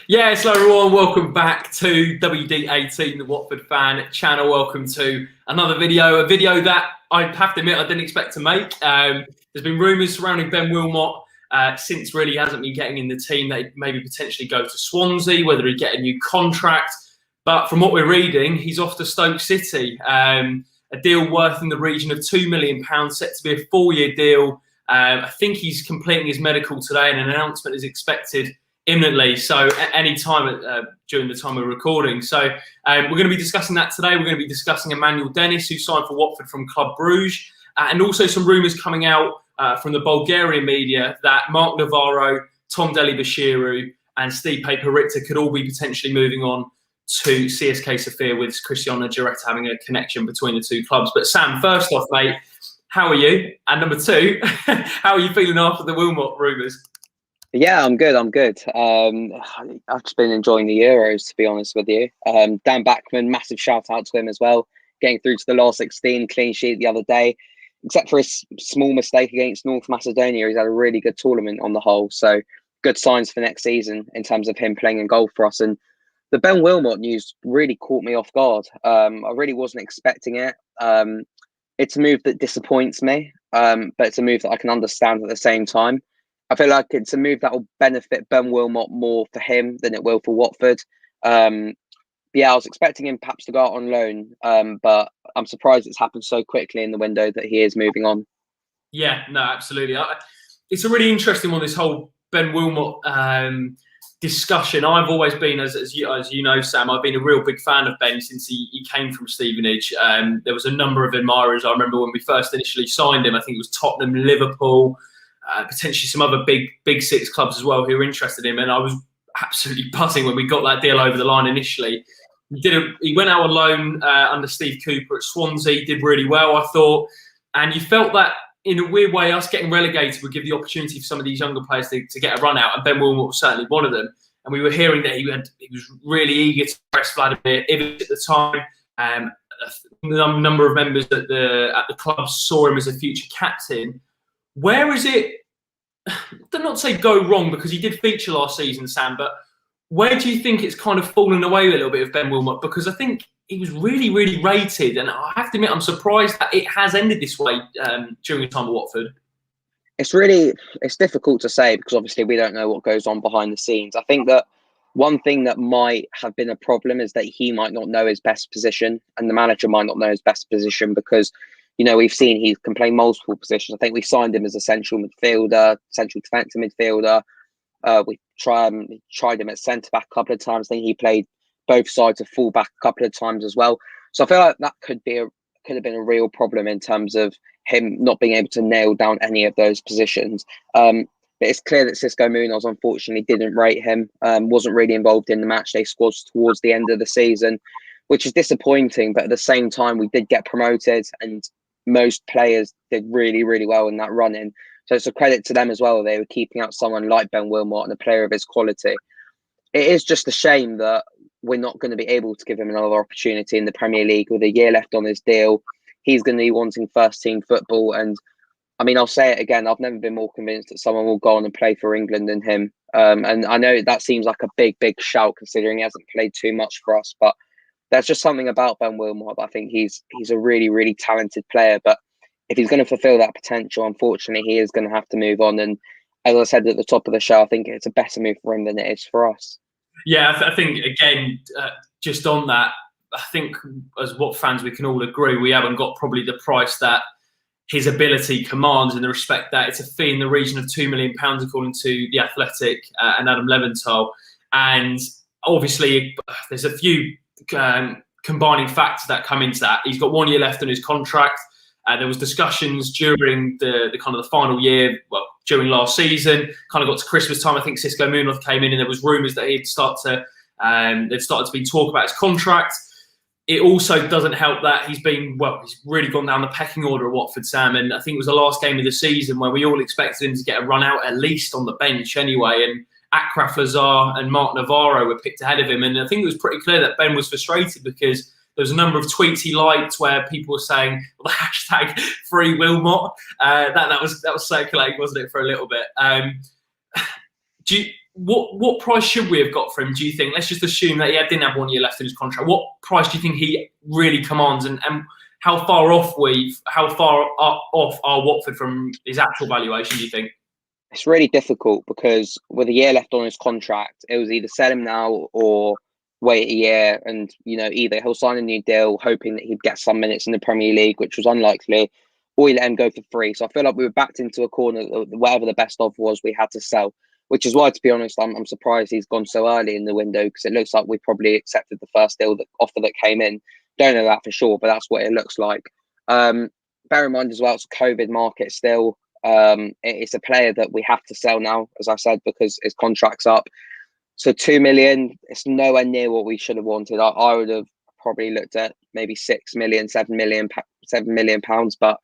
Yes, hello everyone, welcome back to WD18, the Watford fan channel. Welcome to another video, a video that I have to admit I didn't expect to make. There's been rumours surrounding Ben Wilmot since really he hasn't been getting in the team that he'd maybe potentially go to Swansea, whether he'd get a new contract. But from what we're reading, he's off to Stoke City. A deal worth in the region of £2 million, set to be a 4-year deal. I think he's completing his medical today and an announcement is expected imminently, so at any time during the time we're recording. So we're going to be discussing that today. We're going to be discussing Emmanuel Dennis, who signed for Watford from Club Bruges, and also some rumours coming out from the Bulgarian media that Mark Navarro, Tom Deli-Bashiru and Stipe Perica could all be potentially moving on to CSK Sofia, with Cristiano Giretta having a connection between the two clubs. But Sam, first off, mate, how are you? And number two, how are you feeling after the Wilmot rumours? Yeah, I'm good. I've just been enjoying the Euros, to be honest with you. Dan Backman, massive shout out to him as well. Getting through to the last 16, clean sheet the other day. Except for a small mistake against North Macedonia, he's had a really good tournament on the whole. So good signs for next season in terms of him playing in goal for us. And the Ben Wilmot news really caught me off guard. I really wasn't expecting it. It's a move that disappoints me, but it's a move that I can understand at the same time. I feel like it's a move that will benefit Ben Wilmot more for him than it will for Watford. Yeah, I was expecting him perhaps to go out on loan, but I'm surprised it's happened so quickly in the window that he is moving on. Yeah, no, absolutely. It's a really interesting one, this whole Ben Wilmot discussion. I've always been, as you know, Sam, I've been a real big fan of Ben since he came from Stevenage. There was a number of admirers. I remember when we first initially signed him, I think it was Tottenham, Liverpool, potentially some other big six clubs as well who were interested in him. And I was absolutely buzzing when we got that deal over the line initially. He went out on loan under Steve Cooper at Swansea, did really well, I thought. And you felt that, in a weird way, us getting relegated would give the opportunity for some of these younger players to get a run out, and Ben Wilmot was certainly one of them. And we were hearing that he was really eager to press Vladimir Ivic at the time. A number of members at the club saw him as a future captain. Where is it, do not say go wrong, because he did feature last season, Sam, but where do you think it's kind of fallen away a little bit of Ben Wilmot? Because I think he was really, really rated, and I have to admit I'm surprised that it has ended this way during the time at Watford. It's difficult to say because obviously we don't know what goes on behind the scenes. I think that one thing that might have been a problem is that he might not know his best position and the manager might not know his best position, because we've seen he can play multiple positions. I think we signed him as a central midfielder, central defensive midfielder. We tried him at centre back a couple of times. I think he played both sides of full back a couple of times as well. So I feel like that could have been a real problem in terms of him not being able to nail down any of those positions. But it's clear that Xisco Munoz unfortunately didn't rate him. Wasn't really involved in the matchday squads towards the end of the season, which is disappointing. But at the same time, we did get promoted, and most players did really, really well in that run-in. So it's a credit to them as well. They were keeping out someone like Ben Wilmot and a player of his quality. It is just a shame that we're not going to be able to give him another opportunity in the Premier League with a year left on his deal. He's going to be wanting first-team football. And, I mean, I'll say it again, I've never been more convinced that someone will go on and play for England than him. And I know that seems like a big, big shout considering he hasn't played too much for us. But there's just something about Ben Wilmot. I think he's a really, really talented player. But if he's going to fulfill that potential, unfortunately, he is going to have to move on. And as I said at the top of the show, I think it's a better move for him than it is for us. Yeah, I think, again, just on that, I think as what fans we can all agree, we haven't got probably the price that his ability commands, in the respect that it's a fee in the region of £2 million, according to The Athletic and Adam Leventhal. And obviously, there's a few combining factors that come into that. He's got 1 year left on his contract. There was discussions during the kind of the final year, well, during last season, kind of got to Christmas time. I think Xisco Munoz came in and there was rumours that there'd started to be talk about his contract. It also doesn't help that he's really gone down the pecking order at Watford, Sam. And I think it was the last game of the season where we all expected him to get a run out, at least on the bench anyway. And Akraf Lazar and Mark Navarro were picked ahead of him. And I think it was pretty clear that Ben was frustrated because there was a number of tweets he liked where people were saying, well, the hashtag free Wilmot. That was circulating, wasn't it, for a little bit. what price should we have got for him, do you think? Let's just assume that he didn't have 1 year left in his contract. What price do you think he really commands, and how far off are Watford from his actual valuation, do you think? It's really difficult because with a year left on his contract, it was either sell him now or wait a year, and either he'll sign a new deal hoping that he'd get some minutes in the Premier League, which was unlikely, or you let him go for free. So I feel like we were backed into a corner. Whatever the best offer was, we had to sell, which is why, to be honest, I'm surprised he's gone so early in the window, because it looks like we probably accepted the first offer that came in. Don't know that for sure, but that's what it looks like. Bear in mind as well, it's a COVID market still. It's a player that we have to sell now, as I said, because his contract's up. So 2 million, it's nowhere near what we should have wanted. I would have probably looked at maybe 6 million, 7 million pounds, but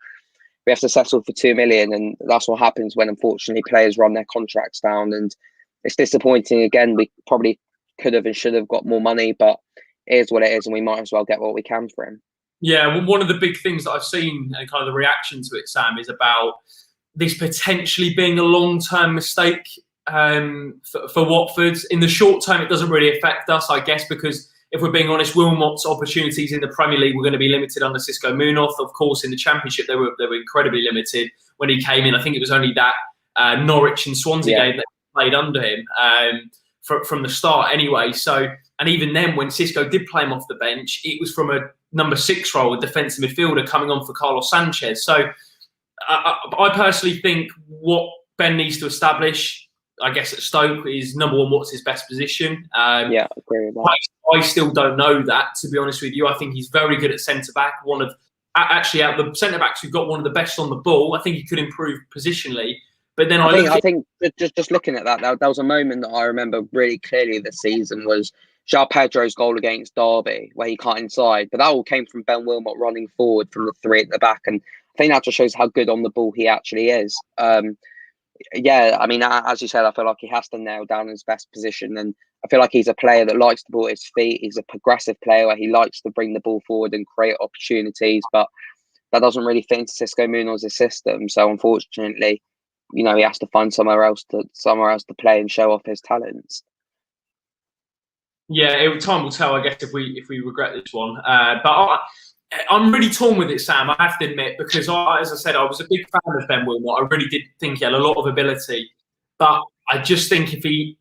we have to settle for 2 million, and that's what happens when, unfortunately, players run their contracts down. And it's disappointing. Again, we probably could have and should have got more money, but it is what it is, and we might as well get what we can for him. Yeah, well, one of the big things that I've seen and kind of the reaction to it, Sam, is about this potentially being a long-term mistake for Watford. In the short term, it doesn't really affect us, I guess, because if we're being honest, Wilmot's opportunities in the Premier League were going to be limited under Xisco Munoz. Of course, in the Championship, they were incredibly limited when he came in. I think it was only that Norwich and Swansea game that played under him from the start anyway. So, and even then, when Xisco did play him off the bench, it was from a number 6 role, a defensive midfielder coming on for Carlos Sanchez. So I personally think what Ben needs to establish, I guess, at Stoke is, number one, what's his best position. I agree with that. I still don't know that, to be honest with you. I think he's very good at centre-back. Actually, out of the centre-backs, we've got one of the best on the ball. I think he could improve positionally. But then I think just looking at that, there was a moment that I remember really clearly this season was João Pedro's goal against Derby, where he cut inside. But that all came from Ben Wilmot running forward from the 3 at the back. And I think that just shows how good on the ball he actually is. I mean, as you said, I feel like he has to nail down his best position. And I feel like he's a player that likes the ball at his feet. He's a progressive player where he likes to bring the ball forward and create opportunities. But that doesn't really fit into Xisco Munoz's system. So unfortunately, he has to find somewhere else to play and show off his talents. Yeah, time will tell, I guess, if we regret this one. But I'm really torn with it, Sam, I have to admit, because as I said, I was a big fan of Ben Wilmot. I really did think he had a lot of ability. But I just think if he's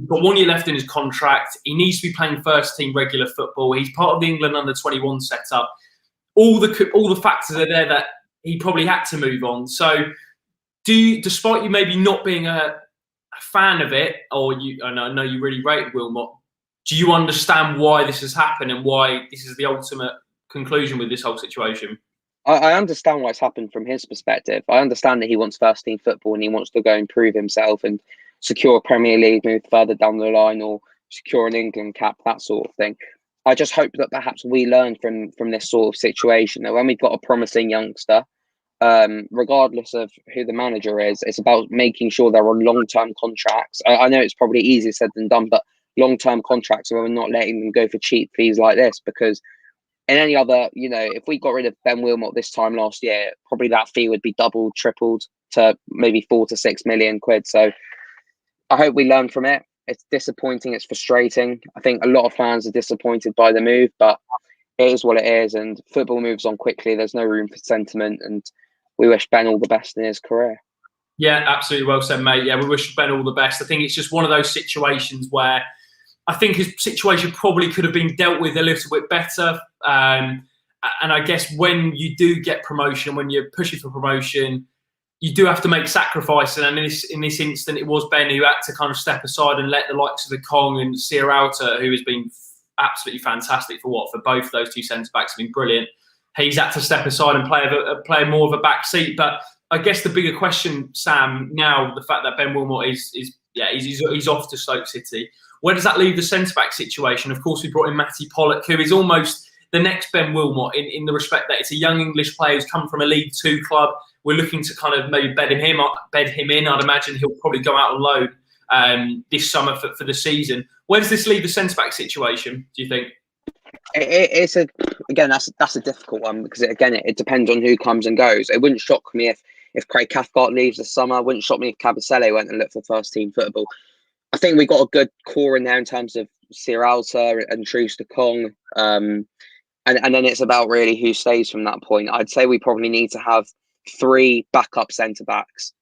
got 1 year left in his contract, he needs to be playing first team regular football. He's part of the England under-21 setup. All the factors are there that he probably had to move on. So, despite you maybe not being a fan of it, or I know you really rated Wilmot, do you understand why this has happened and why this is the ultimate conclusion with this whole situation? I understand why it's happened from his perspective. I understand that he wants first team football and he wants to go and prove himself and secure a Premier League move further down the line, or secure an England cap, that sort of thing. I just hope that perhaps we learn from this sort of situation, that when we've got a promising youngster, regardless of who the manager is, it's about making sure they're on long-term contracts. I know it's probably easier said than done, but long-term contracts where we're not letting them go for cheap fees like this, because in any other, if we got rid of Ben Wilmot this time last year, probably that fee would be doubled, tripled to maybe 4 to 6 million quid. So I hope we learn from it. It's disappointing. It's frustrating. I think a lot of fans are disappointed by the move, but it is what it is. And football moves on quickly. There's no room for sentiment. And we wish Ben all the best in his career. Yeah, absolutely well said, mate. Yeah, we wish Ben all the best. I think it's just one of those situations where I think his situation probably could have been dealt with a little bit better. And I guess when you do get promotion, when you're pushing for promotion, you do have to make sacrifices. And in this instant, it was Ben who had to kind of step aside and let the likes of the Kong and Sierralta, who has been absolutely fantastic for Watford. Both of those two centre-backs have been brilliant. He's had to step aside and play more of a back seat. But I guess the bigger question, Sam, now the fact that Ben Wilmot he's off to Stoke City. Where does that leave the centre-back situation? Of course, we brought in Matty Pollock, who is almost the next Ben Wilmot in the respect that it's a young English player who's come from a League Two club. We're looking to kind of maybe bed him in. I'd imagine he'll probably go out on loan this summer for the season. Where does this leave the centre-back situation, do you think? That's a difficult one, because it depends on who comes and goes. It wouldn't shock me if Craig Cathcart leaves this summer. It wouldn't shock me if Kabasele went and looked for first team football. I think we got a good core in there in terms of Sierralta and Troost-Ekong. And then it's about really who stays from that point. I'd say we probably need to have 3 backup centre backs,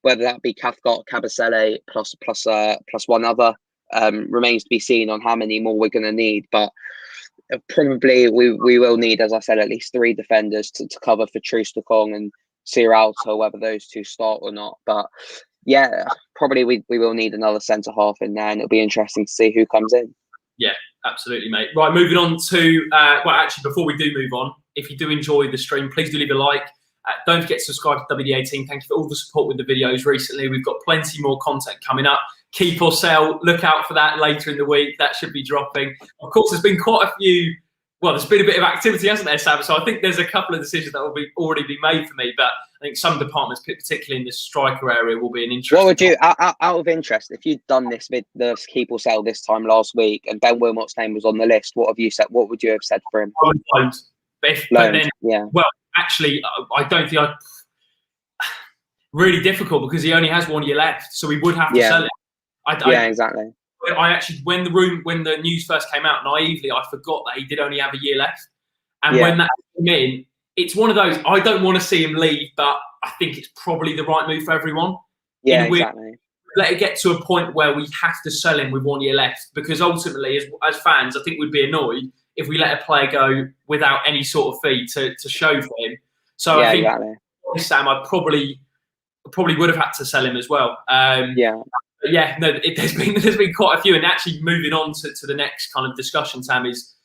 whether that be Cathcart, Kabasele plus one other. Remains to be seen on how many more we're going to need, but probably we will need, as I said, at least 3 defenders to cover for Troost-Ekong and Sierralta, whether those 2 start or not. But yeah, probably we will need another centre half in there, and it'll be interesting to see who comes in. Yeah, absolutely, mate. Right, moving on to, well, actually, before we do move on, if you do enjoy the stream, please do leave a like. Don't forget to subscribe to WD18. Thank you for all the support with the videos recently. We've got plenty more content coming up. Keep or sell. Look out for that later in the week. That should be dropping. Of course, there's been quite a few. Well, there's been a bit of activity, hasn't there, Sam? So I think there's a couple of decisions that will be already be made for me. But I think some departments, particularly in the striker area, will be an interesting. What would you, out of interest, if you'd done this keep or sell this time last week, and Ben Wilmot's name was on the list, what have you said? What would you have said for him? I would loaned. But then, yeah. Well, actually, I don't think I'd. Really difficult because he only has 1 year left, so we would have to sell it. Exactly. I actually, when the news first came out, naively, I forgot that he did only have a year left. And when that came in, it's one of those, I don't want to see him leave, but I think it's probably the right move for everyone. Yeah, exactly. Let it get to a point where we have to sell him with 1 year left, because ultimately, as fans, I think we'd be annoyed if we let a player go without any sort of fee to show for him. So I think, Sam, I probably would have had to sell him as well. But yeah, no, there's been quite a few, and actually moving on to the next kind of discussion, Sam, is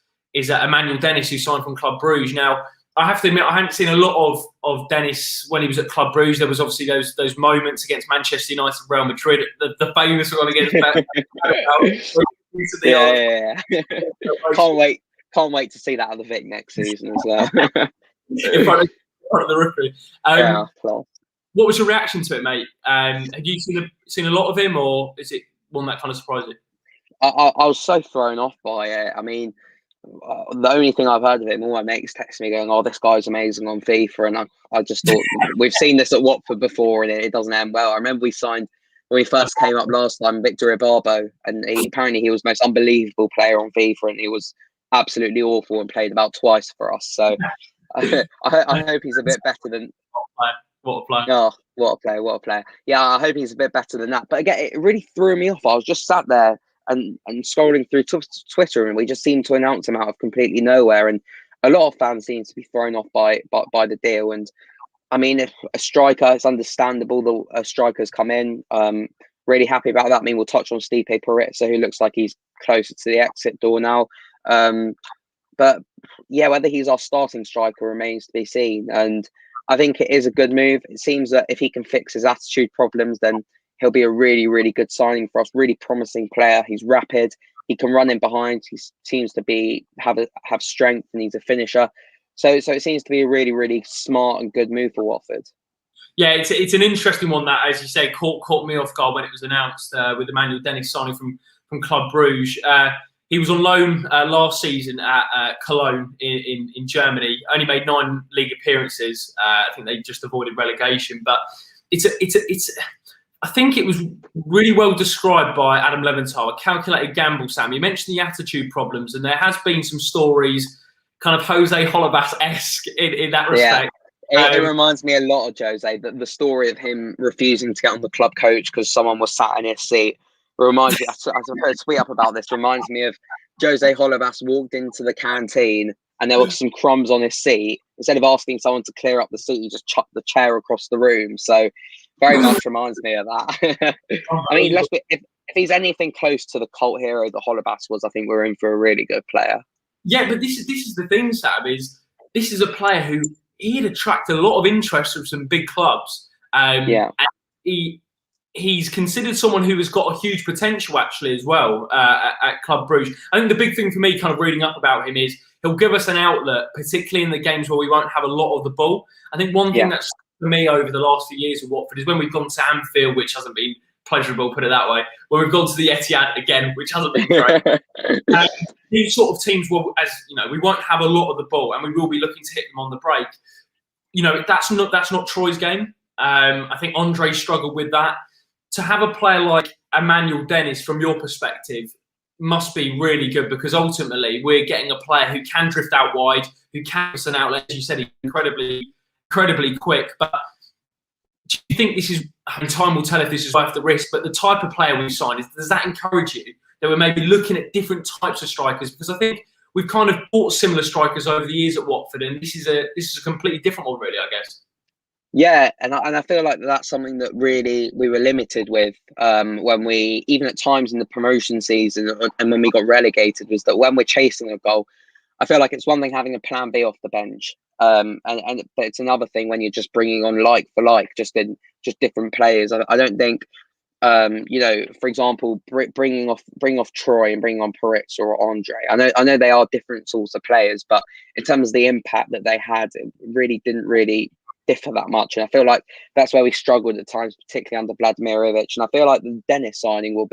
Emmanuel Dennis, who signed from Club Brugge. Now, I have to admit, I hadn't seen a lot of Dennis when he was at Club Brugge. There was obviously those moments against Manchester United, Real Madrid, the famous one against. Can't wait to see that at the Vic next season as well. in front of the referee. What was your reaction to it, mate? Have you seen a lot of him, or is it one that kind of surprised you? I was so thrown off by it. I mean, the only thing I've heard of him, all my mates text me going, "Oh, this guy's amazing on FIFA," and I just thought we've seen this at Watford before, and it doesn't end well. I remember we signed when we first came up last time, Victor Ibarbo, and apparently he was the most unbelievable player on FIFA, and he was absolutely awful and played about twice for us. So I hope he's a bit better than. What a player. Oh, what a player. Yeah, I hope he's a bit better than that. But again, it really threw me off. I was just sat there and scrolling through Twitter, and we just seemed to announce him out of completely nowhere. And a lot of fans seem to be thrown off by the deal. And I mean, if a striker, it's understandable that a striker's come in. Really happy about that. I mean, we'll touch on Stipe Peritza, who looks like he's closer to the exit door now. But yeah, whether he's our starting striker remains to be seen. And I think it is a good move. It seems that if he can fix his attitude problems, then he'll be a really, really good signing for us. Really promising player. He's rapid. He can run in behind. He seems to have strength, and he's a finisher. So it seems to be a really, really smart and good move for Watford. Yeah, it's an interesting one that, as you say, caught me off guard when it was announced with Emmanuel Dennis signing from Club Brugge. He was on loan last season at Cologne in Germany. Only made 9 league appearances. I think they just avoided relegation. But I think it was really well described by Adam Leventhal, a calculated gamble, Sam. You mentioned the attitude problems, and there has been some stories, kind of Jose Holebas-esque in that respect. Yeah. It reminds me a lot of Jose, the story of him refusing to get on the club coach because someone was sat in his seat. Reminds me, as I've heard a tweet up about this, reminds me of Jose Holebas walked into the canteen and there were some crumbs on his seat. Instead of asking someone to clear up the seat, he just chucked the chair across the room. So very much reminds me of that. I mean, if he's anything close to the cult hero that Holebas was, I think we're in for a really good player. Yeah, but this is the thing, Sam, is this is a player who he'd attract a lot of interest from some big clubs. And he's considered someone who has got a huge potential, actually, as well at Club Brugge. I think the big thing for me, kind of reading up about him, is he'll give us an outlet, particularly in the games where we won't have a lot of the ball. I think one thing that's for me over the last few years with Watford is when we've gone to Anfield, which hasn't been pleasurable, put it that way, when we've gone to the Etihad again, which hasn't been great. These sort of teams will, as you know, we won't have a lot of the ball, and we will be looking to hit them on the break. You know, that's not Troy's game. I think Andre struggled with that. To have a player like Emmanuel Dennis, from your perspective, must be really good, because ultimately we're getting a player who can drift out wide, who can pass an outlet. As you said, he's incredibly quick. But do you think this is, and time will tell if this is worth the risk, but the type of player we've signed, does that encourage you that we're maybe looking at different types of strikers? Because I think we've kind of bought similar strikers over the years at Watford, and this is a completely different one, really, I guess. Yeah, and I feel like that's something that really we were limited with when we, even at times in the promotion season and when we got relegated, was that when we're chasing a goal, I feel like it's one thing having a plan B off the bench, but it's another thing when you're just bringing on like for like, just different players. I don't think, for example, bringing off Troy and bringing on Peritz or Andre. I know they are different sorts of players, but in terms of the impact that they had, it really didn't differ that much. And I feel like that's where we struggled at times, particularly under Vladimirovic. And I feel like the Dennis signing will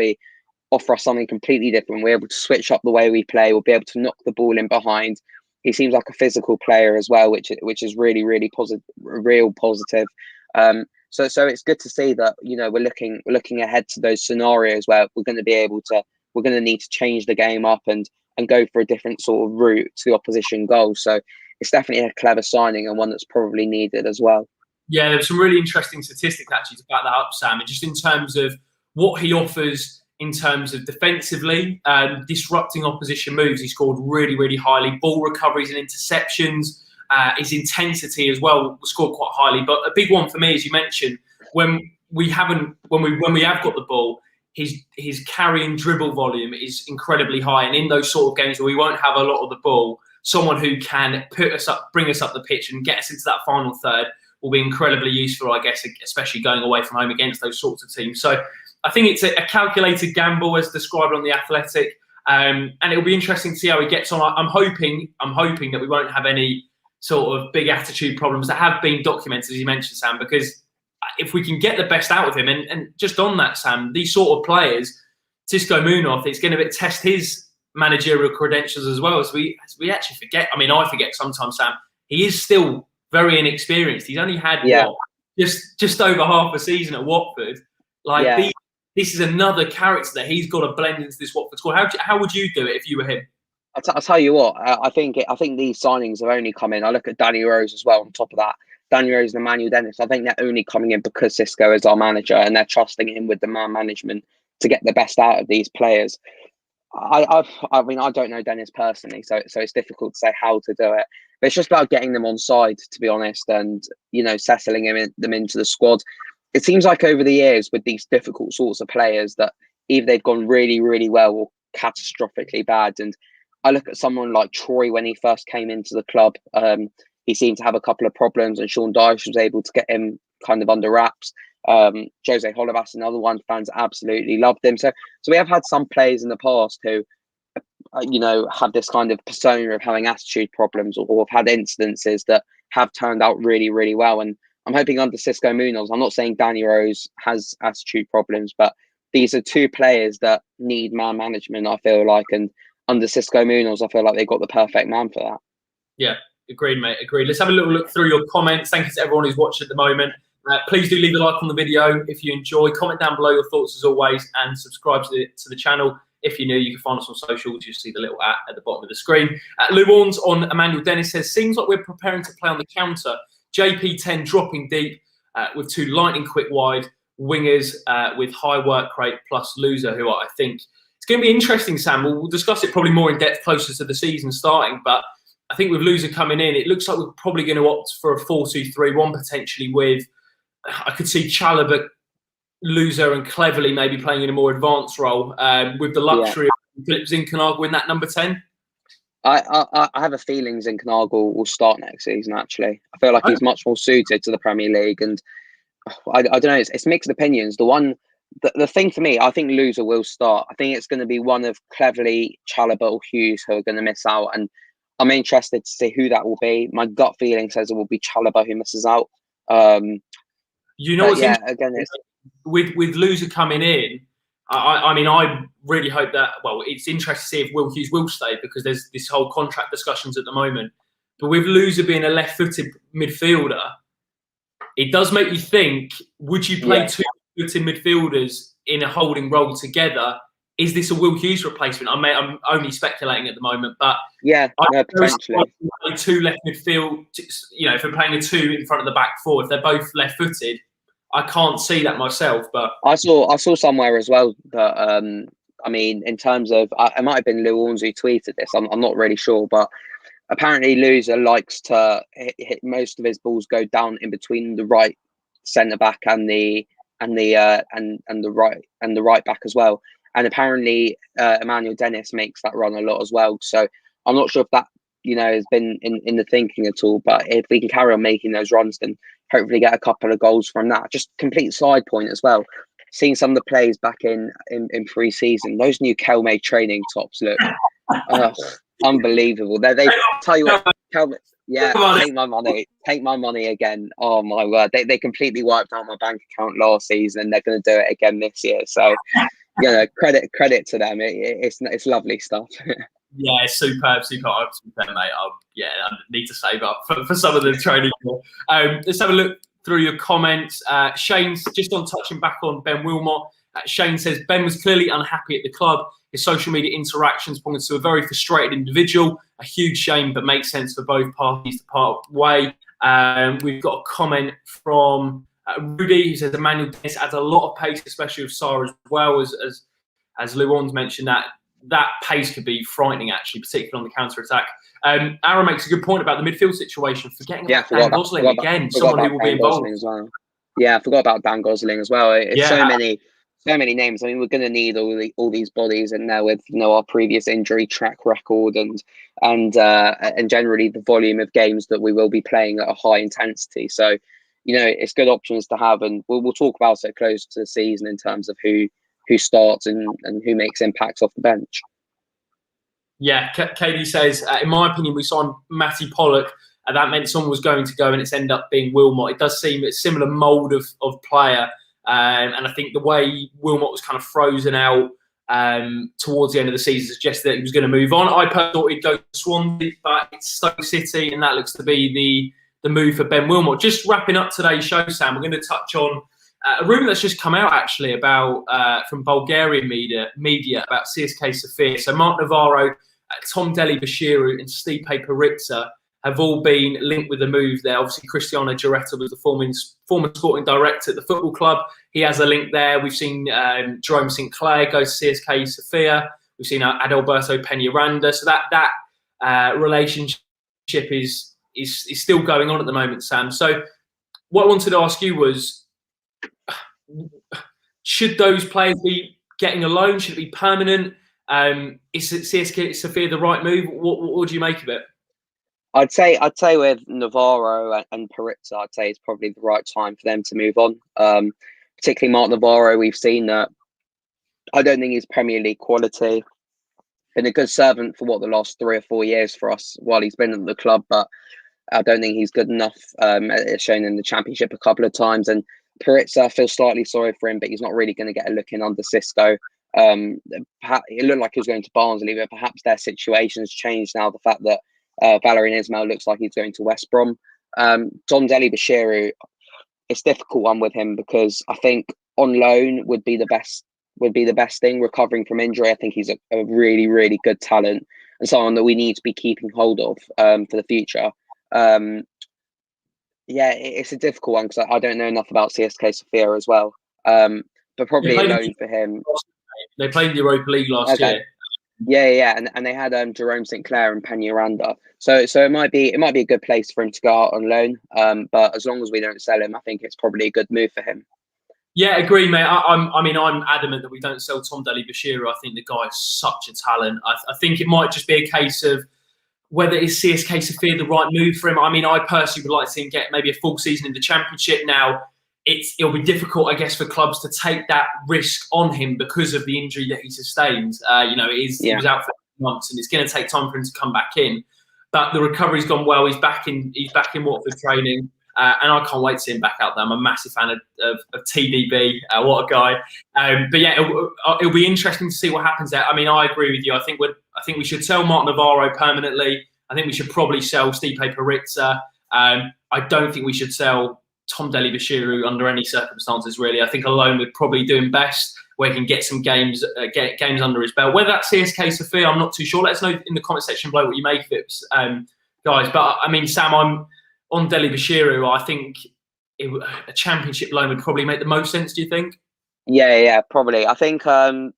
offer us something completely different. We're able to switch up the way we play. We'll be able to knock the ball in behind. He seems like a physical player as well, which is really, really positive, real positive. So it's good to see that, we're looking ahead to those scenarios where we're going to need to change the game up and go for a different sort of route to the opposition goal. So it's definitely a clever signing and one that's probably needed as well. Yeah, there's some really interesting statistics actually to back that up, Sam. And just in terms of what he offers in terms of defensively, disrupting opposition moves, he scored really, really highly. Ball recoveries and interceptions, his intensity as well scored quite highly. But a big one for me, as you mentioned, when we have got the ball, his carry and dribble volume is incredibly high. And in those sort of games where we won't have a lot of the ball, someone who can bring us up the pitch and get us into that final third will be incredibly useful, I guess, especially going away from home against those sorts of teams. So I think it's a calculated gamble, as described on The Athletic, and it'll be interesting to see how he gets on. I'm hoping that we won't have any sort of big attitude problems that have been documented, as you mentioned, Sam, because if we can get the best out of him, and just on that, Sam, these sort of players, Xisco Munoz, it's going to test his managerial credentials as well. As we actually forget. I mean, I forget sometimes, Sam. He is still very inexperienced. He's only had just over half a season at Watford. This is another character that he's got to blend into this Watford squad. How would you do it if you were him? I'll tell you what. I think these signings have only come in. I look at Danny Rose as well. On top of that, Danny Rose and Emmanuel Dennis, I think they're only coming in because Xisco is our manager and they're trusting him with the man management to get the best out of these players. I mean, I don't know Dennis personally, so it's difficult to say how to do it. But it's just about getting them on side, to be honest, and settling them into the squad. It seems like over the years with these difficult sorts of players that either they've gone really, really well or catastrophically bad. And I look at someone like Troy when he first came into the club. He seemed to have a couple of problems, and Sean Dyche was able to get him kind of under wraps. Jose Holebas, another one, fans absolutely loved him. So we have had some players in the past who, have this kind of persona of having attitude problems or have had incidences that have turned out really, really well. And I'm hoping under Xisco Munoz, I'm not saying Danny Rose has attitude problems, but these are two players that need man management, I feel like. And under Xisco Munoz, I feel like they've got the perfect man for that. Yeah, agreed, mate. Agreed. Let's have a little look through your comments. Thank you to everyone who's watched at the moment. Please do leave a like on the video if you enjoy. Comment down below your thoughts as always, and subscribe to the channel. If you're new, you can find us on socials. You'll see the little at the bottom of the screen. Lou Orns on Emmanuel Dennis says, seems like we're preparing to play on the counter. JP10 dropping deep with two lightning quick wide wingers with high work rate plus Loser, who I think it's going to be interesting, Sam. We'll discuss it probably more in depth closer to the season starting, but I think with Loser coming in, it looks like we're probably going to opt for a 4-2-3-1 potentially with, I could see Chalobah, Loser and Cleverly maybe playing in a more advanced role with the luxury of Zinchenko in that number 10. I have a feeling Zinchenko will start next season, actually. I feel like he's much more suited to the Premier League. And I don't know, it's mixed opinions. The thing for me, I think Loser will start. I think it's going to be one of Cleverly, Chalobah or Hughes who are going to miss out. And I'm interested to see who that will be. My gut feeling says it will be Chalobah who misses out. What's again, with Loser coming in, I mean, I really hope that, well, it's interesting to see if Will Hughes will stay because there's this whole contract discussions at the moment. But with Loser being a left-footed midfielder, it does make you think, would you play two left-footed midfielders in a holding role together. Is this a Will Hughes replacement? I'm only speculating at the moment, but yeah, no, potentially. Two left midfield, if we're playing a two in front of the back four, if they're both left-footed, I can't see that myself. But I saw somewhere as well that I mean, in terms of, it might have been Lou Orns who tweeted this. I'm not really sure, but apparently Loser likes to hit most of his balls go down in between the right centre back and the right back as well. And apparently Emmanuel Dennis makes that run a lot as well. So I'm not sure if that has been in the thinking at all. But if we can carry on making those runs, then hopefully get a couple of goals from that. Just complete side point as well. Seeing some of the plays back in pre-season, those new Kelme training tops look unbelievable. They tell you what, Kelme, yeah, take my money again. Oh my word, they completely wiped out my bank account last season, and they're going to do it again this year. So credit to them. It's lovely stuff. Yeah, superb, mate. I need to save up for some of the training. Let's have a look through your comments. Shane's just on touching back on Ben Wilmot. Shane says Ben was clearly unhappy at the club. His social media interactions pointed to a very frustrated individual. A huge shame, but makes sense for both parties to part way. We've got a comment from Rudy, who says Emmanuel Dennis adds a lot of pace, especially with Sarr as well. As Lou Orns mentioned, that pace could be frightening, actually, particularly on the counter-attack. Aaron makes a good point about the midfield situation, forgetting about Dan Gosling again, someone who will be involved. As well. Yeah, I forgot about Dan Gosling as well. It's so many names. I mean, we're going to need all these bodies in there with our previous injury track record and generally the volume of games that we will be playing at a high intensity. So, it's good options to have, and we'll talk about it close to the season in terms of who starts and who makes impacts off the bench. Yeah, Katie says, in my opinion, we signed Matty Pollock, and that meant someone was going to go, and it's ended up being Wilmot. It does seem a similar mould of player, and I think the way Wilmot was kind of frozen out towards the end of the season suggested that he was going to move on. I personally thought he'd go to Swansea, but it's Stoke City, and that looks to be the move for Ben Wilmot. Just wrapping up today's show, Sam, we're going to touch on a rumour that's just come out, actually, about from Bulgarian media about CSK Sofia. So Mark Navarro, Tom Deli-Bashiru and Stipe Perica have all been linked with the move there. Obviously, Cristiano Gioretta was the former sporting director at the football club. He has a link there. We've seen Jerome St. Clair go to CSK Sofia. We've seen Adalberto Peñaranda. So that relationship is still going on at the moment, Sam. So what I wanted to ask you was, should those players be getting a loan? Should it be permanent? Is CSK Sofia the right move? What do you make of it? I'd say with Navarro and Perica, I'd say it's probably the right time for them to move on. Particularly Mark Navarro, we've seen that. I don't think he's Premier League quality. Been a good servant for the last 3 or 4 years for us while he's been at the club, but I don't think he's good enough. It's shown in the Championship a couple of times, and Perica, I feel slightly sorry for him, but he's not really going to get a look in under Cisco. It looked like he was going to Barnsley, but perhaps their situation's changed now. The fact that Valérien Ismaël looks like he's going to West Brom. Tom Deli-Bashiru, it's a difficult one with him because I think on loan would be the best thing. Recovering from injury, I think he's a really, really good talent and someone that we need to be keeping hold of for the future. It's a difficult one because I don't know enough about CSK Sofia as well. But probably a loan for him. They played the Europa League last year. Yeah, and they had Jerome St. Clair and Peñaranda. So it might be a good place for him to go out on loan. But as long as we don't sell him, I think it's probably a good move for him. Yeah, agree, mate. I'm adamant that we don't sell Tom Deli-Bashiru. I think the guy is such a talent. I think it might just be a case of whether is CSK Sofia the right move for him. I mean, I personally would like to see him get maybe a full season in the Championship. Now, it'll be difficult, I guess, for clubs to take that risk on him because of the injury that he sustained. He was out for months, and it's going to take time for him to come back in. But the recovery's gone well. He's back in Watford training, and I can't wait to see him back out there. I'm a massive fan of TDB. What a guy! But yeah, it'll be interesting to see what happens there. I mean, I agree with you. I think we should sell Mark Navarro permanently. I think we should probably sell Stipe Perica. I don't think we should sell Tom Deli-Bashiru under any circumstances, really. I think a loan would probably do him best, where he can get some games, get games under his belt. Whether that's CSK Sofia, I'm not too sure. Let us know in the comment section below what you make of it, guys. But I mean, Sam, I'm on Deli Bashiru. I think a championship loan would probably make the most sense. Do you think? Yeah, probably. I think I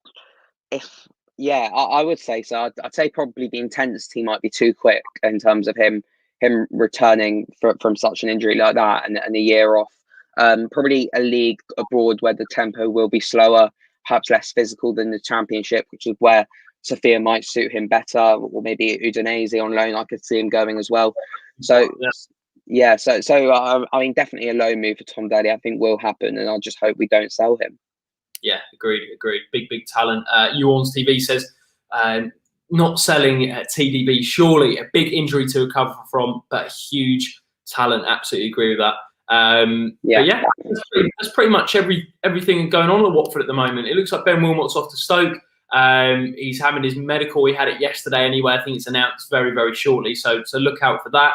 would say so. I'd say probably the intensity might be too quick in terms of him returning from such an injury like that and a year off. Probably a league abroad where the tempo will be slower, perhaps less physical than the Championship, which is where Sofia might suit him better, or maybe Udinese on loan. I could see him going as well. So yeah, I mean, definitely a loan move for Tom Daly, I think will happen, and I just hope we don't sell him. Yeah, agreed. Big talent. Ewan's TV says, not selling TDB, surely a big injury to recover from, but a huge talent. Absolutely agree with that. That's pretty much everything going on at Watford at the moment. It looks like Ben Wilmot's off to Stoke. He's having his medical. He had it yesterday anyway. I think it's announced very, very shortly. So look out for that.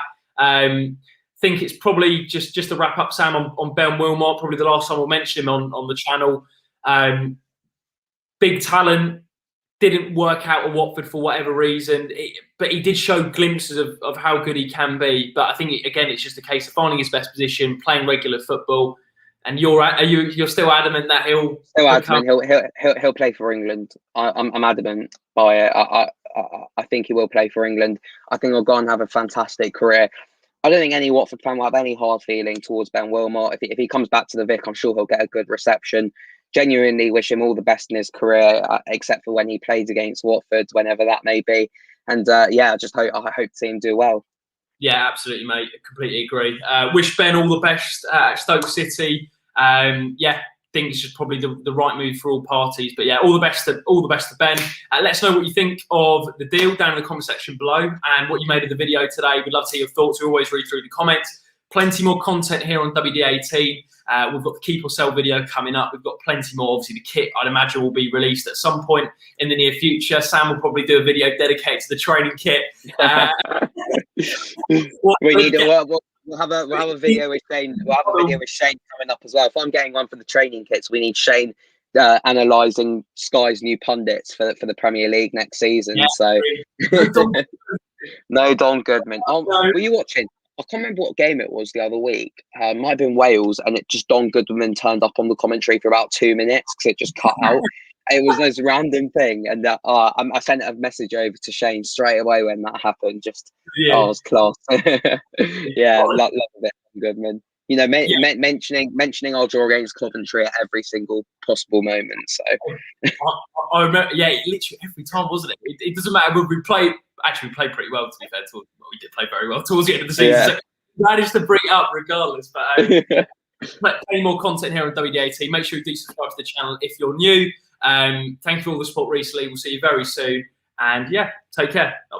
Think it's probably just to wrap up, Sam, on Ben Wilmot. Probably the last time we'll mention him on the channel. Big talent, didn't work out at Watford for whatever reason, but he did show glimpses of how good he can be. But I think again, it's just a case of finding his best position, playing regular football. And you're still adamant that he'll play for England. I'm adamant by it. I think he will play for England. I think he'll go and have a fantastic career. I don't think any Watford fan will have any hard feeling towards Ben Wilmot. If he comes back to the Vic, I'm sure he'll get a good reception. Genuinely wish him all the best in his career, except for when he plays against Watford, whenever that may be. And I hope to see him do well. Yeah, absolutely, mate. I completely agree. Wish Ben all the best at Stoke City. Think it's just probably the right move for all parties. But yeah, all the best to Ben. Let us know what you think of the deal down in the comment section below and what you made of the video today. We'd love to hear your thoughts. We always read through the comments. Plenty more content here on WD18. We've got the Keep or Sell video coming up. We've got plenty more. Obviously, the kit, I'd imagine, will be released at some point in the near future. Sam will probably do a video dedicated to the training kit. We'll have a video with Shane. We'll have a video with Shane coming up as well. If I'm getting one for the training kits, we need Shane analysing Sky's new pundits for the Premier League next season. No Don Goodman. Were you watching? I can't remember what game it was the other week. It might have been Wales, and it just Don Goodman turned up on the commentary for about 2 minutes because it just cut out. It was this random thing, and I sent a message over to Shane straight away when that happened. It was class. Love it, Goodman. You know, mentioning our draw against Coventry at every single possible moment. So I remember, literally every time, wasn't it? It doesn't matter. We played pretty well, to be fair. We did play very well towards the end of the season. Yeah. So we managed to bring it up regardless. But plenty more content here on WD18. Make sure you do subscribe to the channel if you're new. Thank you for all the support recently. We'll see you very soon. And yeah, take care.